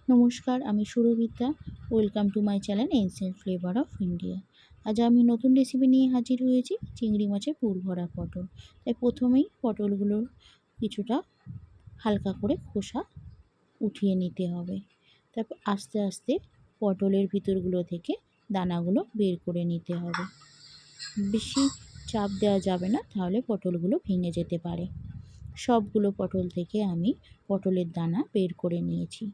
নমস্কার, আমি Surabhita. Welcome to my channel ancient flavour of India. আজ আমি নতুন রেসিপি নিয়ে হাজির হয়েছি, চিংড়ি মাছের পুর ভরা পটল। তাই প্রথমেই পটলগুলোর কিছুটা হালকা করে খোসা উঠিয়ে নিতে হবে। তারপর আস্তে আস্তে পটলের ভিতরগুলো থেকে দানাগুলো বের করে নিতে হবে। বেশি চাপ দেওয়া যাবে না, তাহলে পটলগুলো ভেঙে যেতে পারে। সবগুলো পটল থেকে আমি পটলের দানা বের করে নিয়েছি।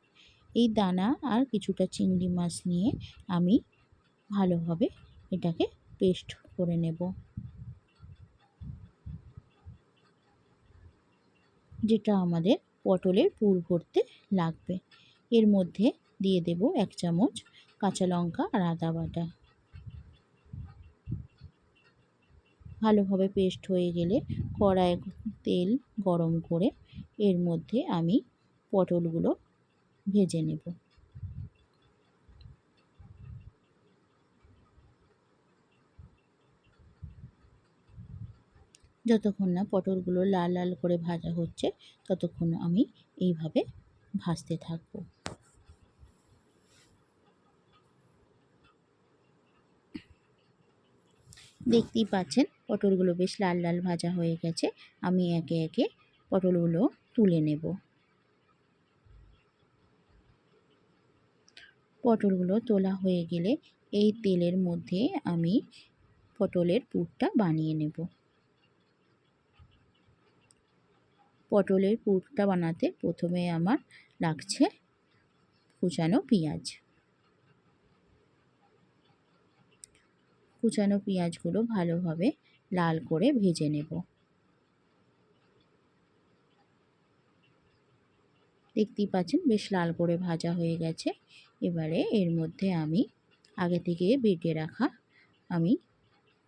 এই দানা আর কিছুটা চিংড়ি মাছ নিয়ে আমি ভালোভাবে এটাকে পেস্ট করে নেব, যেটা আমাদের পটলের পুর ভরতে লাগবে। এর মধ্যে দিয়ে দেব 1 চামচ কাঁচা লঙ্কা আর আদা বাটা। ভালোভাবে পেস্ট হয়ে গেলে কড়ায় তেল গরম করে এর মধ্যে আমি পটলগুলো ভেজে নেব। যতক্ষণ না পটলগুলো লাল লাল করে ভাজা হচ্ছে, ততক্ষণ আমি এইভাবে ভাজতে থাকবো। দেখতেই পাচ্ছেন পটলগুলো বেশ লাল লাল ভাজা হয়ে গেছে। আমি একে একে পটলগুলো তুলে নেব। পটলগুলো তোলা হয়ে গেলে এই তেলের মধ্যে আমি পটলের পুরটা বানিয়ে নেব। পটলের পুরটা বানাতে প্রথমে আমার লাগছে কুচানো পেঁয়াজ। কুচানো পেঁয়াজগুলো ভালোভাবে লাল করে ভেজে নেব। দেখতেই পাচ্ছেন বেশ লাল করে ভাজা হয়ে গেছে। এবারে এর মধ্যে আমি আগে থেকে বেটে রাখা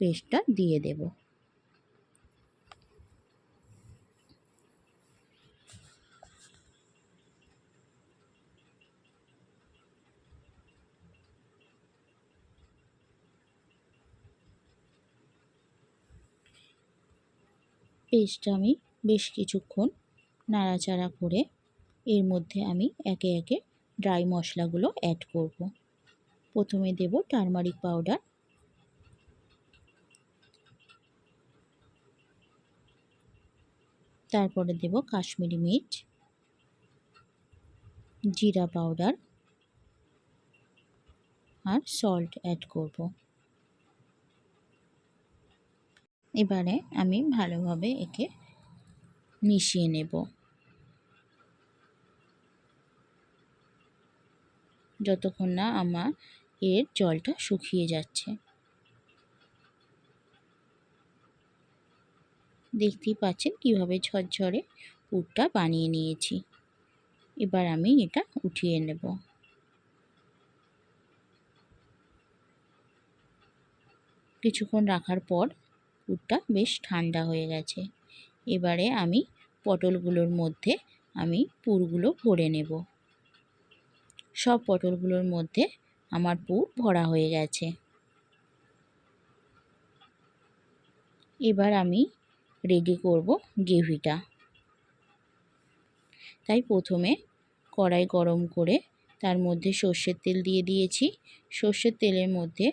পেস্টটা দিয়ে দেব। পেস্টটা আমি বেশ কিছুক্ষণ নাড়াচাড়া করে এর মধ্যে আমি একে একে ড্রাই মশলাগুলো অ্যাড করব। প্রথমে দেব টারমারিক পাউডার, তারপরে দেব কাশ্মীরি মির্চ, জিরা পাউডার আর সল্ট অ্যাড করব। এবারে আমি ভালোভাবে একে মিশিয়ে নেব যতক্ষণ না আমার এর জলটা শুকিয়ে যাচ্ছে। দেখতেই পাচ্ছেন কিভাবে ঝরঝরে পুরটা বানিয়ে নিয়েছি। এবার আমি এটা উঠিয়ে নেব। কিছুক্ষণ রাখার পর পুরটা বেশ ঠান্ডা হয়ে গেছে। এবারে আমি পটলগুলোর মধ্যে আমি পুরগুলো ভরে নেব। সব পটলগুলোর মধ্যে আমার পুর ভরা হয়ে গেছে। এবার আমি রেডি করব গ্রেভিটা। তাই প্রথমে কড়াই গরম করে তার মধ্যে সর্ষের তেল দিয়ে দিয়েছি। সর্ষের তেলের মধ্যে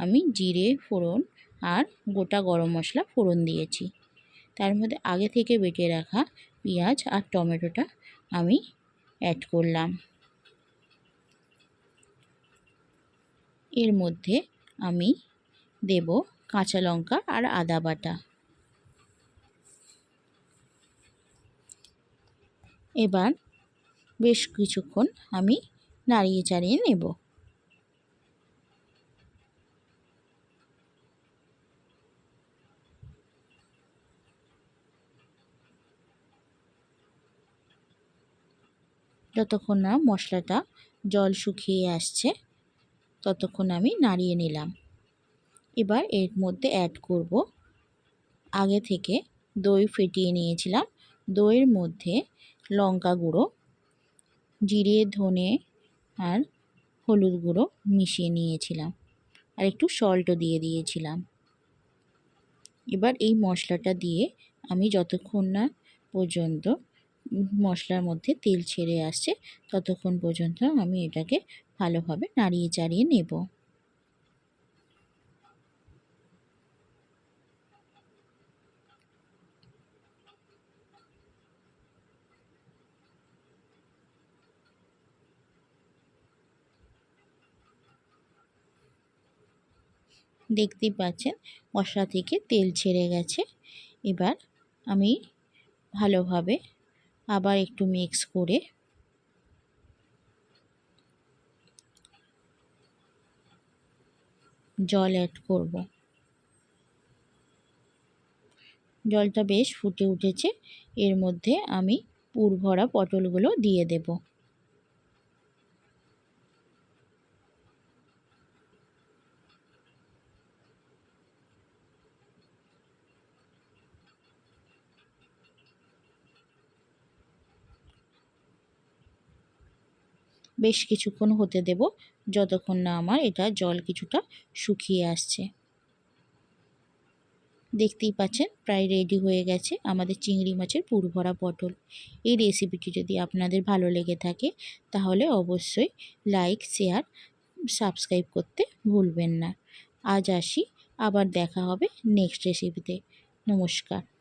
আমি জিরে ফোড়ন আর গোটা গরম মশলা ফোড়ন দিয়েছি। তার মধ্যে আগে থেকে বেটে রাখা পেঁয়াজ আর টমেটোটা আমি অ্যাড করলাম। এর মধ্যে আমি দেব কাঁচা লঙ্কা আর আদা বাটা। এবার বেশ কিছুক্ষণ আমি নাড়িয়ে চাড়িয়ে নেব। যতক্ষণ না মশলাটা জল শুকিয়ে আসছে, ততক্ষণ আমি নাড়িয়ে নিলাম। এবার এর মধ্যে অ্যাড করব আগে থেকে দই ফেটিয়ে নিয়েছিলাম। দইয়ের মধ্যে লঙ্কা গুঁড়ো, জিরে ধনে আর হলুদ গুঁড়ো মিশিয়ে নিয়েছিলাম, আর একটু সল্টও দিয়ে দিয়েছিলাম। এবার এই মশলাটা দিয়ে আমি যতক্ষণ না পর্যন্ত মশলার মধ্যে তেল ছেড়ে আসছে ততক্ষণ পর্যন্ত আমি এটাকে ভালোভাবে নাড়িয়ে চাড়িয়ে নেব। দেখতেই পাচ্ছেন মশলা থেকে তেল ছেড়ে গেছে। এবার আমি ভালোভাবে আবার একটু মিক্স করে জল অ্যাড করব। জলটা বেশ ফুটে উঠেছে, এর মধ্যে আমি পুর ভরা পটলগুলো দিয়ে দেব। বেশ কিছুক্ষণ হতে দেব, যতক্ষণ না আমার এটা জল কিছুটা শুকিয়ে আসছে। দেখতেই পাচ্ছেন প্রায় রেডি হয়ে গেছে আমাদের চিংড়ি মাছের পুর ভরা পটল। এই রেসিপিটি যদি আপনাদের ভালো লেগে থাকে তাহলে অবশ্যই লাইক, শেয়ার, সাবস্ক্রাইব করতে ভুলবেন না। আজ আসি, আবার দেখা হবে নেক্সট রেসিপিতে। নমস্কার।